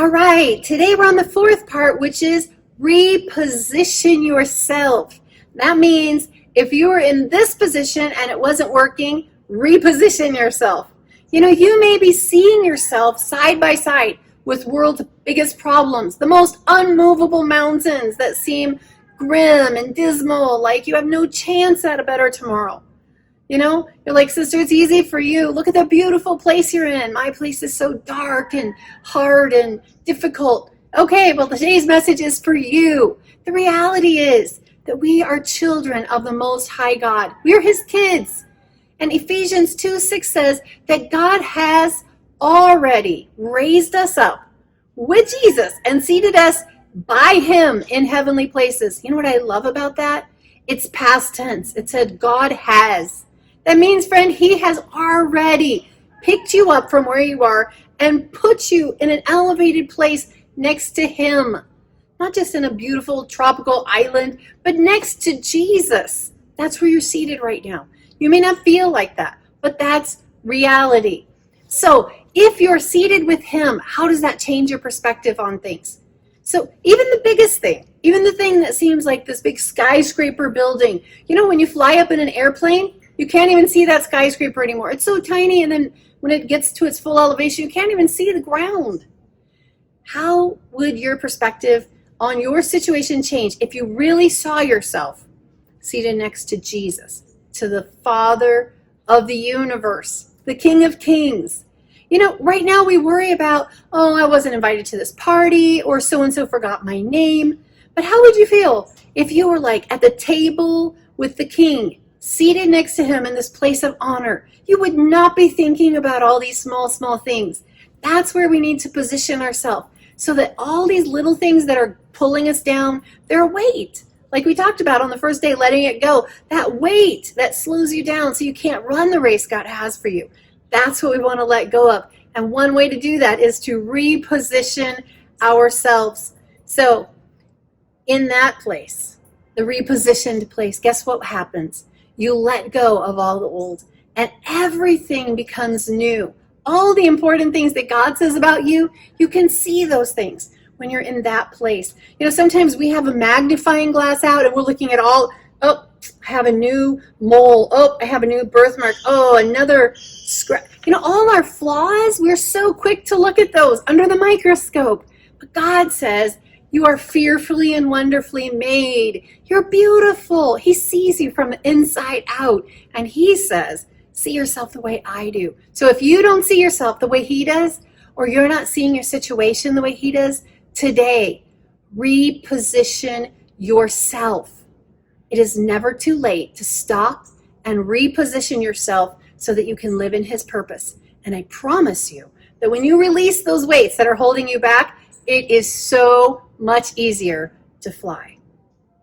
All right, today we're on the fourth part, which is reposition yourself. That means if you were in this position and it wasn't working, reposition yourself. You know, you may be seeing yourself side by side with world's biggest problems, the most unmovable mountains that seem grim and dismal, like you have no chance at a better tomorrow. You know, you're like, sister, it's easy for you. Look at the beautiful place you're in. My place is so dark and hard and difficult. Okay, well, today's message is for you. The reality is that we are children of the Most High God. We're His kids. And Ephesians 2:6 says that God has already raised us up with Jesus and seated us by Him in heavenly places. You know what I love about that? It's past tense. It said God has. That means, friend, He has already picked you up from where you are and put you in an elevated place next to Him. Not just in a beautiful tropical island, but next to Jesus. That's where you're seated right now. You may not feel like that, but that's reality. So if you're seated with Him, how does that change your perspective on things? So even the biggest thing, even the thing that seems like this big skyscraper building, you know, when you fly up in an airplane, you can't even see that skyscraper anymore. It's so tiny, and then when it gets to its full elevation, you can't even see the ground. How would your perspective on your situation change if you really saw yourself seated next to Jesus, to the Father of the universe, the King of Kings? You know, right now we worry about, oh, I wasn't invited to this party, or so-and-so forgot my name. But how would you feel if you were like at the table with the King, seated next to Him in this place of honor? You would not be thinking about all these small things. That's where we need to position ourselves, so that all these little things that are pulling us down, they're a weight. Like we talked about on the first day, letting it go. That weight that slows you down so you can't run the race God has for you. That's what we want to let go of. And one way to do that is to reposition ourselves. So in that place, the repositioned place, guess what happens? You let go of all the old, and everything becomes new. All the important things that God says about you, you can see those things when you're in that place. You know, sometimes we have a magnifying glass out and we're looking at all, oh, I have a new mole. Oh, I have a new birthmark. Oh, another scratch. You know, all our flaws, we're so quick to look at those under the microscope. But God says, you are fearfully and wonderfully made. You're beautiful. He sees you from the inside out. And He says, see yourself the way I do. So if you don't see yourself the way He does, or you're not seeing your situation the way He does, today, reposition yourself. It is never too late to stop and reposition yourself so that you can live in His purpose. And I promise you that when you release those weights that are holding you back, it is so much easier to fly.